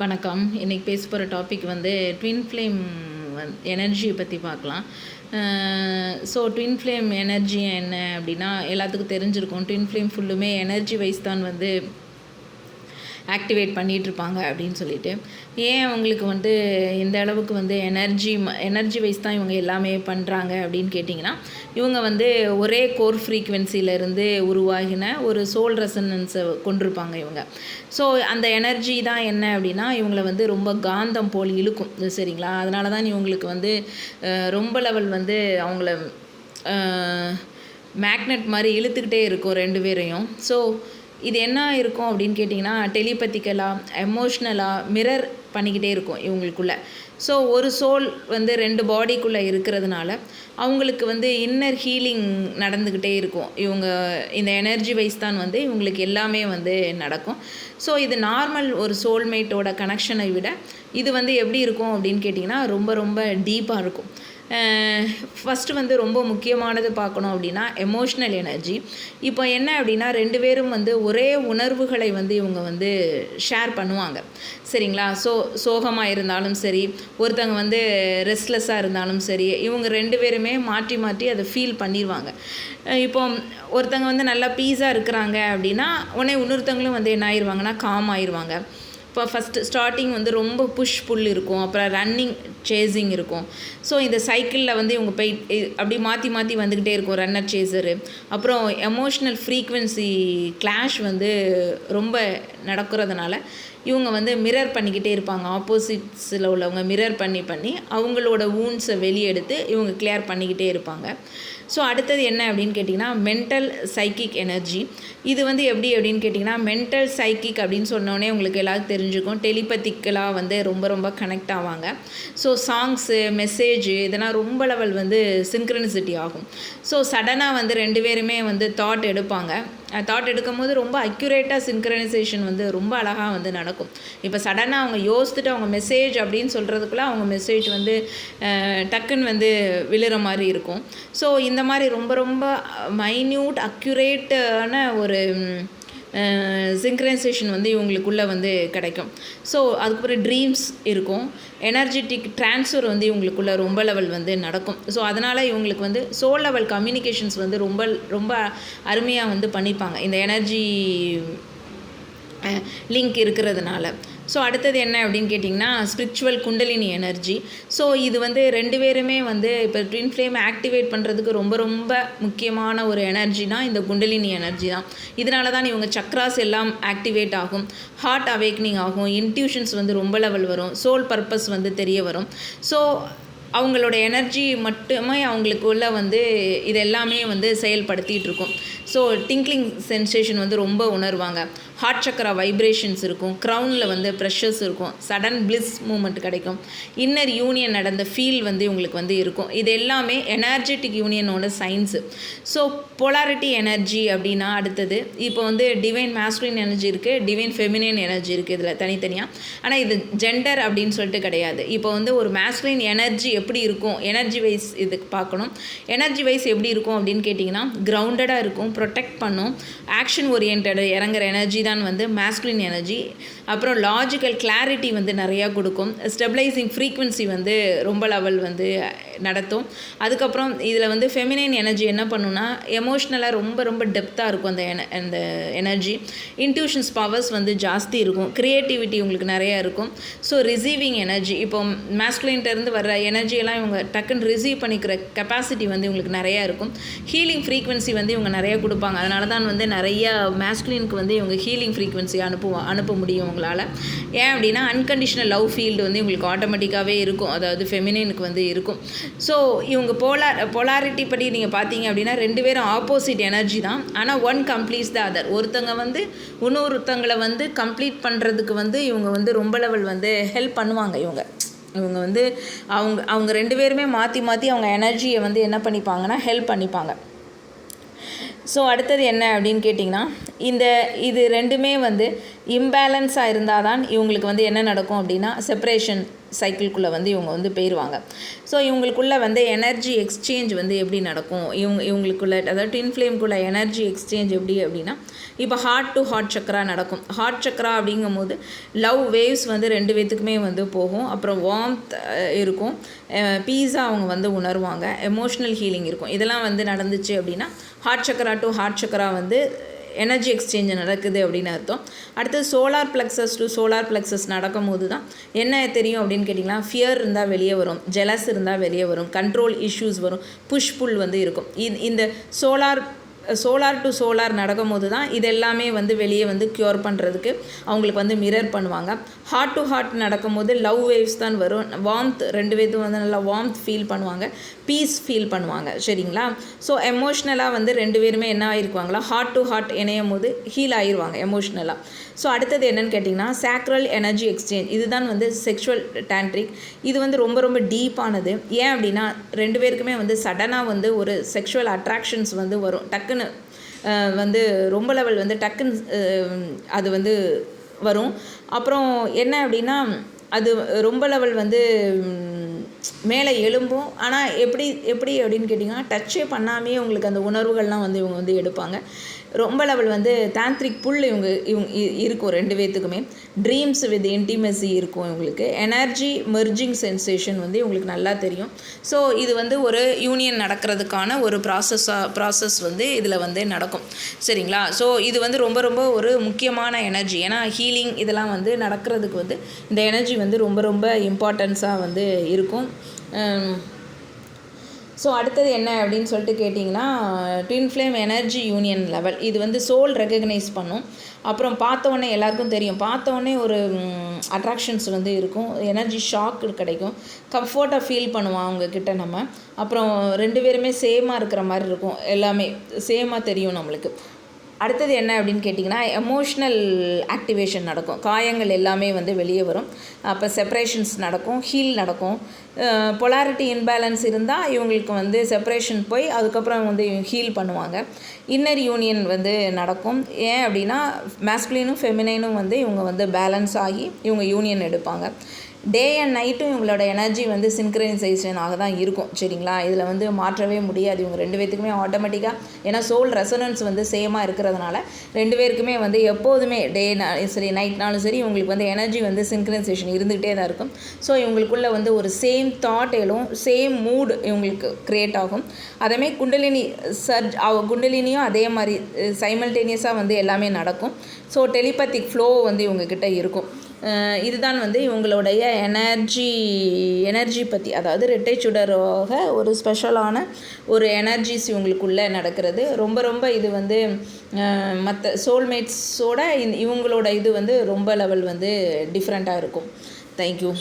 வணக்கம். இன்றைக்கி பேச போகிற டாபிக் வந்து ட்வின் ஃப்ளேம் எனர்ஜியை பற்றி பார்க்கலாம். ட்வின் ஃப்ளேம் எனர்ஜி என்ன அப்படின்னா எல்லாத்துக்கும் தெரிஞ்சிருக்கும். ட்வின் ஃப்ளேம் ஃபுல்லுமே எனர்ஜி வைஸ் தான் வந்து ஆக்டிவேட் பண்ணிகிட்ருப்பாங்க அப்படின்னு சொல்லிட்டு. ஏன் அவங்களுக்கு வந்து இந்த அளவுக்கு வந்து எனர்ஜி வைஸ் தான் இவங்க எல்லாமே பண்ணுறாங்க அப்படின்னு கேட்டிங்கன்னா, இவங்க வந்து ஒரே கோர் ஃப்ரீக்வென்சியிலேருந்து உருவாகின ஒரு சோல் ரெசனன்ஸை கொண்டிருப்பாங்க இவங்க. ஸோ அந்த எனர்ஜி தான் என்ன அப்படின்னா இவங்கள வந்து ரொம்ப காந்தம் போல் இழுக்கும். சரிங்களா? அதனால தான் இவங்களுக்கு வந்து ரொம்ப லெவல் வந்து அவங்கள மேக்னெட் மாதிரி இழுத்துக்கிட்டே இருக்கும் ரெண்டு பேரையும். ஸோ இது என்ன இருக்கும் அப்படின்னு கேட்டிங்கன்னா, டெலிபத்திக்கலாக எமோஷ்னலாக மிரர் பண்ணிக்கிட்டே இருக்கும் இவங்களுக்குள்ளே. ஸோ ஒரு சோல் வந்து ரெண்டு பாடிக்குள்ளே இருக்கிறதுனால அவங்களுக்கு வந்து இன்னர் ஹீலிங் நடந்துக்கிட்டே இருக்கும். இவங்க இந்த எனர்ஜி வைஸ் தான் வந்து இவங்களுக்கு எல்லாமே வந்து நடக்கும். ஸோ இது நார்மல் ஒரு சோல்மேட்டோட கனெக்ஷனை விட இது வந்து எப்படி இருக்கும் அப்படின்னு கேட்டிங்கன்னா ரொம்ப ரொம்ப டீப்பாக இருக்கும். ஃபஸ்ட்டு வந்து ரொம்ப முக்கியமானது பார்க்கணும் அப்படின்னா எமோஷ்னல் எனர்ஜி. இப்போ என்ன அப்படின்னா ரெண்டு பேரும் வந்து ஒரே உணர்வுகளை வந்து இவங்க வந்து ஷேர் பண்ணுவாங்க. சரிங்களா? சோகமாக இருந்தாலும் சரி, ஒருத்தங்க வந்து ரெஸ்ட்லெஸ்ஸாக இருந்தாலும் சரி, இவங்க ரெண்டு பேருமே மாற்றி மாற்றி அதை ஃபீல் பண்ணிடுவாங்க. இப்போ ஒருத்தங்க வந்து நல்லா பீஸாக இருக்கிறாங்க அப்படின்னா உடனே இன்னொருத்தங்களும் வந்து என்ன ஆயிடுவாங்கன்னா காம் ஆயிடுவாங்க. இப்போ ஃபஸ்ட்டு ஸ்டார்டிங் வந்து ரொம்ப புல் இருக்கும், அப்புறம் ரன்னிங் சேஸிங் இருக்கும். ஸோ இந்த சைக்கிளில் வந்து இவங்க அப்படி மாற்றி மாற்றி வந்துக்கிட்டே இருக்கும் ரன்னர் சேஸரு. அப்புறம் எமோஷ்னல் ஃப்ரீக்வென்சி கிளாஷ் வந்து ரொம்ப நடக்கிறதுனால இவங்க வந்து மிரர் பண்ணிக்கிட்டே இருப்பாங்க. ஆப்போசிட்ஸில் உள்ளவங்க மிரர் பண்ணி அவங்களோட வூண்ட்ஸை வெளியெடுத்து இவங்க கிளியர் பண்ணிக்கிட்டே இருப்பாங்க. ஸோ அடுத்தது என்ன அப்படின்னு கேட்டிங்கன்னா மென்டல் சைக்கிக் எனர்ஜி. இது வந்து எப்படி அப்படின்னு கேட்டிங்கன்னா மென்டல் சைக்கிக் அப்படின்னு சொன்னோடனே உங்களுக்கு எல்லாருக்கும் தெரிஞ்சுக்கும். டெலிபத்திக்கலாக வந்து ரொம்ப ரொம்ப கனெக்ட் ஆவாங்க. ஸோ சாங்ஸு மெசேஜு இதெல்லாம் ரொம்ப லெவல் வந்து சிங்க்ரனிசிட்டி ஆகும். ஸோ சடனாக வந்து ரெண்டு பேருமே வந்து தாட் எடுப்பாங்க. தாட் எடுக்கும்போது ரொம்ப அக்யூரேட்டாக சிங்க்ரனைசேஷன் வந்து ரொம்ப அழகாக வந்து நடக்கும். இப்போ சடனாக அவங்க யோசித்துட்டு அவங்க மெசேஜ் அப்படின்னு சொல்கிறதுக்குள்ளே அவங்க மெசேஜ் வந்து டக்குன்னு வந்து விழுற மாதிரி இருக்கும். ஸோ இந்த மாதிரி ரொம்ப ரொம்ப மைன்யூட் அக்யூரேட்டான ஒரு சிங்க்ரனைசேஷன் வந்து இவங்களுக்குள்ளே வந்து கிடைக்கும். ஸோ அதுக்கப்புறம் ட்ரீம்ஸ் இருக்கும். எனர்ஜெட்டிக் ட்ரான்ஸ்ஃபர் வந்து இவங்களுக்குள்ளே ரொம்ப லெவல் வந்து நடக்கும். ஸோ அதனால் இவங்களுக்கு வந்து சோல் லெவல் கம்யூனிகேஷன்ஸ் வந்து ரொம்ப ரொம்ப அருமையாக வந்து பண்ணிப்பாங்க இந்த எனர்ஜி லிங்க் இருக்கிறதுனால. ஸோ அடுத்தது என்ன அப்படின்னு கேட்டிங்கன்னா ஸ்பிரிச்சுவல் குண்டலினி எனர்ஜி. ஸோ இது வந்து ரெண்டு பேருமே வந்து இப்போ ட்வின் ஃப்ளேம் ஆக்டிவேட் பண்ணுறதுக்கு ரொம்ப ரொம்ப முக்கியமான ஒரு எனர்ஜினா இந்த குண்டலினி எனர்ஜி தான். இதனால தான் இவங்க சக்ராஸ் எல்லாம் ஆக்டிவேட் ஆகும், ஹார்ட் அவேக்னிங் ஆகும், இன்ட்யூஷன்ஸ் வந்து ரொம்ப லெவல் வரும், சோல் பர்பஸ் வந்து தெரிய வரும். ஸோ அவங்களோட எனர்ஜி மட்டுமே அவங்களுக்குள்ள வந்து இது எல்லாமே வந்து செயல்படுத்திகிட்டு இருக்கும். ஸோ டிங்க்லிங் சென்சேஷன் வந்து ரொம்ப உணர்வாங்க. ஹார்ட் சக்கரா வைப்ரேஷன்ஸ் இருக்கும், க்ரௌனில் வந்து ப்ரெஷர்ஸ் இருக்கும், சடன் பிளிஸ் மூமெண்ட் கிடைக்கும், இன்னர் யூனியன் நடந்த ஃபீல் வந்து இவங்களுக்கு வந்து இருக்கும். இது எல்லாமே எனர்ஜெட்டிக் யூனியனோட சயின்ஸு. ஸோ போலாரிட்டி எனர்ஜி அப்படின்னா அடுத்தது இப்போ வந்து டிவைன் மேஸ்குலின் எனர்ஜி இருக்குது, டிவைன் ஃபெமினின் எனர்ஜி இருக்குது இதில் தனித்தனியாக. ஆனால் இது ஜெண்டர் அப்படின்னு சொல்லிட்டு கிடையாது. இப்போ வந்து ஒரு மேஸ்குலின் எனர்ஜி எப்படி இருக்கும் எனர்ஜி வைஸ் இதுக்கு பார்க்கணும். எனர்ஜி வைஸ் எப்படி இருக்கும் அப்படின்னு கேட்டிங்கன்னா கிரவுண்டடாக இருக்கும், ப்ரொடெக்ட் பண்ணும், ஆக்ஷன் ஓரியன்ட் இறங்குற எனர்ஜி தான் வந்து மேஸ்குலின் எனர்ஜி. அப்புறம் லாஜிக்கல் கிளாரிட்டி வந்து நிறையா கொடுக்கும், ஸ்டெபிளைசிங் ஃப்ரீக்வன்சி வந்து ரொம்ப லெவல் வந்து நடத்தும். அதுக்கப்புறம் இதில் வந்து ஃபெமினைன் எனர்ஜி என்ன பண்ணுன்னா எமோஷ்னலாக ரொம்ப ரொம்ப டெப்த்தாக இருக்கும் அந்த எனர்ஜி. இன்ட்யூஷன்ஸ் பவர்ஸ் வந்து ஜாஸ்தி இருக்கும், க்ரியேட்டிவிட்டி உங்களுக்கு நிறையா இருக்கும். ஸோ ரிசீவிங் எனர்ஜி இப்போ மேஸ்குலின்ட்டேருந்து வர்ற எனர்ஜியெல்லாம் இவங்க டக்குன்னு ரிசீவ் பண்ணிக்கிற கெப்பாசிட்டி வந்து இவங்களுக்கு நிறையா இருக்கும். ஹீலிங் ஃப்ரீக்வன்சி வந்து இவங்க நிறையா கொடுப்பாங்க. அதனால தான் வந்து நிறையா மேஸ்குலினுக்கு வந்து இவங்க ஹீலிங் ஃப்ரீக்வன்சி அனுப்ப முடியும் உங்களால். ஏன் அப்படின்னா அன்கண்டிஷனல் லவ் ஃபீல்டு வந்து இவங்களுக்கு ஆட்டோமேட்டிக்காகவே இருக்கும், அதாவது ஃபெமினினுக்கு வந்து இருக்கும். ஸோ இவங்க போலாரிட்டி படி நீங்கள் பார்த்தீங்க அப்படின்னா ரெண்டு பேரும் ஆப்போசிட் எனர்ஜி தான், ஆனால் ஒன் கம்ப்ளீட்ஸ் த அதர். ஒருத்தங்க வந்து இன்னொருத்தங்களை வந்து கம்ப்ளீட் பண்ணுறதுக்கு வந்து இவங்க வந்து ரொம்ப லெவல் வந்து ஹெல்ப் பண்ணுவாங்க. இவங்க வந்து அவங்க ரெண்டு பேருமே மாற்றி மாற்றி அவங்க எனர்ஜியை வந்து என்ன பண்ணிப்பாங்கன்னா ஹெல்ப் பண்ணிப்பாங்க. ஸோ அடுத்தது என்ன அப்படின்னு கேட்டிங்கன்னா இது ரெண்டுமே வந்து இம்பேலன்ஸாக இருந்தால் தான் இவங்களுக்கு வந்து என்ன நடக்கும் அப்படின்னா செப்பரேஷன் சைக்கிள்குள்ளே வந்து இவங்க வந்து போயிடுவாங்க. ஸோ இவங்களுக்குள்ளே வந்து எனர்ஜி எக்ஸ்சேஞ்ச் வந்து எப்படி நடக்கும், இவங்களுக்குள்ளே அதாவது ட்வின் ஃப்ளேம்குள்ளே எனர்ஜி எக்ஸ்சேஞ்ச் எப்படி அப்படின்னா, இப்போ ஹார்ட் டு ஹார்ட் சக்கரா நடக்கும். ஹார்ட் சக்கரா அப்படிங்கும் போது லவ் வேவ்ஸ் வந்து 2 பேத்துக்குமே வந்து போகும். அப்புறம் வார்ம்த் இருக்கும், பீஸாக அவங்க வந்து உணர்வாங்க, எமோஷ்னல் ஹீலிங் இருக்கும். இதெல்லாம் வந்து நடந்துச்சு அப்படின்னா ஹார்ட் சக்கரா டு ஹார்ட் சக்கரா வந்து எனர்ஜி எக்ஸ்சேஞ்ச் நடக்குது அப்படின்னு அர்த்தம். அடுத்தது solar plexus to solar plexus நடக்கும்போது தான் என்ன தெரியும் அப்படின்னு கேட்டிங்கன்னா, ஃபியர் இருந்தால் வெளியே வரும், ஜெலஸ் இருந்தால் வெளியே வரும், கண்ட்ரோல் இஷ்யூஸ் வரும், புஷ் புல் வந்து இருக்கும். இந்த சோலார் டு சோலார் நடக்கும்போது தான் இது எல்லாமே வந்து வெளியே வந்து க்யூர் பண்ணுறதுக்கு அவங்களுக்கு வந்து மிரர் பண்ணுவாங்க. ஹார்ட் டு ஹார்ட் நடக்கும்போது லவ் வேவ்ஸ் தான் வரும், வார்ம்த் 2 பேர்த்தும் வந்து நல்லா வார்ம்த் ஃபீல் பண்ணுவாங்க, பீஸ் ஃபீல் பண்ணுவாங்க. சரிங்களா? ஸோ எமோஷ்னலாக வந்து 2 பேருமே என்ன ஆகிருக்குவாங்களா, ஹார்ட் டு ஹார்ட் இணையும் போது ஹீல் ஆகிருவாங்க எமோஷ்னலாக. ஸோ அடுத்தது என்னென்னு கேட்டிங்கன்னா சேக்ரல் எனர்ஜி எக்ஸ்சேஞ்ச். இதுதான் வந்து செக்ஷுவல் டான்ட்ரிக். இது வந்து ரொம்ப ரொம்ப டீப்பானது. ஏன் அப்படின்னா 2 பேருக்குமே வந்து சடனாக வந்து ஒரு செக்ஷுவல் அட்ராக்ஷன்ஸ் வந்து வரும். டக்குன்னு வந்து ரொம்ப லெவல் வந்து டக்குன்னு அது வந்து வரும். அப்புறம் என்ன அப்படின்னா அது ரொம்ப லெவல் வந்து மேலே எழும்பும். ஆனால் எப்படி அப்படின்னு கேட்டிங்கன்னா டச்சே பண்ணாமையே உங்களுக்கு அந்த உணர்வுகள்லாம் வந்து இவங்க வந்து எடுப்பாங்க. ரொம்ப லெவல் வந்து தாந்திரிக் புல் இவங்க இருக்கும் 2 பேர்த்துக்குமே. ட்ரீம்ஸ் வித் இன்டிமெசி இருக்கும் இவங்களுக்கு. எனர்ஜி மெர்ஜிங் சென்சேஷன் வந்து இவங்களுக்கு நல்லா தெரியும். ஸோ இது வந்து ஒரு யூனியன் நடக்கிறதுக்கான ஒரு ப்ராசஸ் வந்து இதில் வந்து நடக்கும். சரிங்களா? ஸோ இது வந்து ரொம்ப ரொம்ப ஒரு முக்கியமான எனர்ஜி. ஏன்னா ஹீலிங் இதெல்லாம் வந்து நடக்கிறதுக்கு வந்து இந்த எனர்ஜி வந்து ரொம்ப ரொம்ப இம்பார்ட்டன்ஸாக வந்து இருக்கும். ஸோ அடுத்தது என்ன அப்படின்னு சொல்லிட்டு கேட்டிங்கன்னா twin flame energy union level. இது வந்து சோல் ரெகக்னைஸ் பண்ணும். அப்புறம் பார்த்தோன்னே எல்லாருக்கும் தெரியும், பார்த்தோன்னே ஒரு அட்ராக்ஷன்ஸ் வந்து இருக்கும், எனர்ஜி ஷாக் கிடைக்கும், கம்ஃபர்ட்டாக ஃபீல் பண்ணுவோம் அவங்கக்கிட்ட நம்ம. அப்புறம் 2 பேருமே சேமாக இருக்கிற மாதிரி இருக்கும், எல்லாமே சேமாக தெரியும் நம்மளுக்கு. அடுத்தது என்ன அப்படின்னு கேட்டிங்கன்னா எமோஷ்னல் ஆக்டிவேஷன் நடக்கும். காயங்கள் எல்லாமே வந்து வெளியே வரும். அப்போ செப்பரேஷன்ஸ் நடக்கும், ஹீல் நடக்கும். பொலாரிட்டி இன்பேலன்ஸ் இருந்தால் இவங்களுக்கு வந்து செப்பரேஷன் போய் அதுக்கப்புறம் வந்து ஹீல் பண்ணுவாங்க. இன்னர் யூனியன் வந்து நடக்கும். ஏன் அப்படின்னா மேஸ்குலினும் ஃபெமினைனும் வந்து இவங்க வந்து பேலன்ஸ் ஆகி இவங்க யூனியன் எடுப்பாங்க. டே அண்ட் நைட்டும் இவங்களோட எனர்ஜி வந்து சின்க்ரனைசேஷனாக தான் இருக்கும். சரிங்களா? இதில் வந்து மாற்றவே முடியாது. இவங்க 2 பேர்த்துக்குமே ஆட்டோமேட்டிக்காக, ஏன்னா சோல் ரெசனன்ஸ் வந்து சேமாக இருக்கிறதுனால 2 பேருக்குமே வந்து எப்போதுமே சரி நைட்னாலும் சரி இவங்களுக்கு வந்து எனர்ஜி வந்து சின்க்ரனைசேஷன் இருந்துகிட்டே தான் இருக்கும். ஸோ இவங்களுக்குள்ளே வந்து ஒரு சேம் தாட் எழும், சேம் மூட் இவங்களுக்கு க்ரியேட் ஆகும். அதேமாதிரி குண்டலினி குண்டலினியும் அதே மாதிரி சைமல்டேனியஸாக வந்து எல்லாமே நடக்கும். ஸோ டெலிபத்திக் ஃப்ளோ வந்து இவங்கக்கிட்ட இருக்கும். இதுதான் வந்து இவங்களுடைய எனர்ஜி பற்றி, அதாவது இரட்டை சுடராக ஒரு ஸ்பெஷலான ஒரு எனர்ஜிஸ் இவங்களுக்குள்ளே நடக்கிறது. ரொம்ப ரொம்ப இது வந்து மற்ற சோல்மேட்ஸோட இவங்களோட இது வந்து ரொம்ப லெவல் வந்து டிஃப்ரெண்ட்டாக இருக்கும். தேங்க்யூ.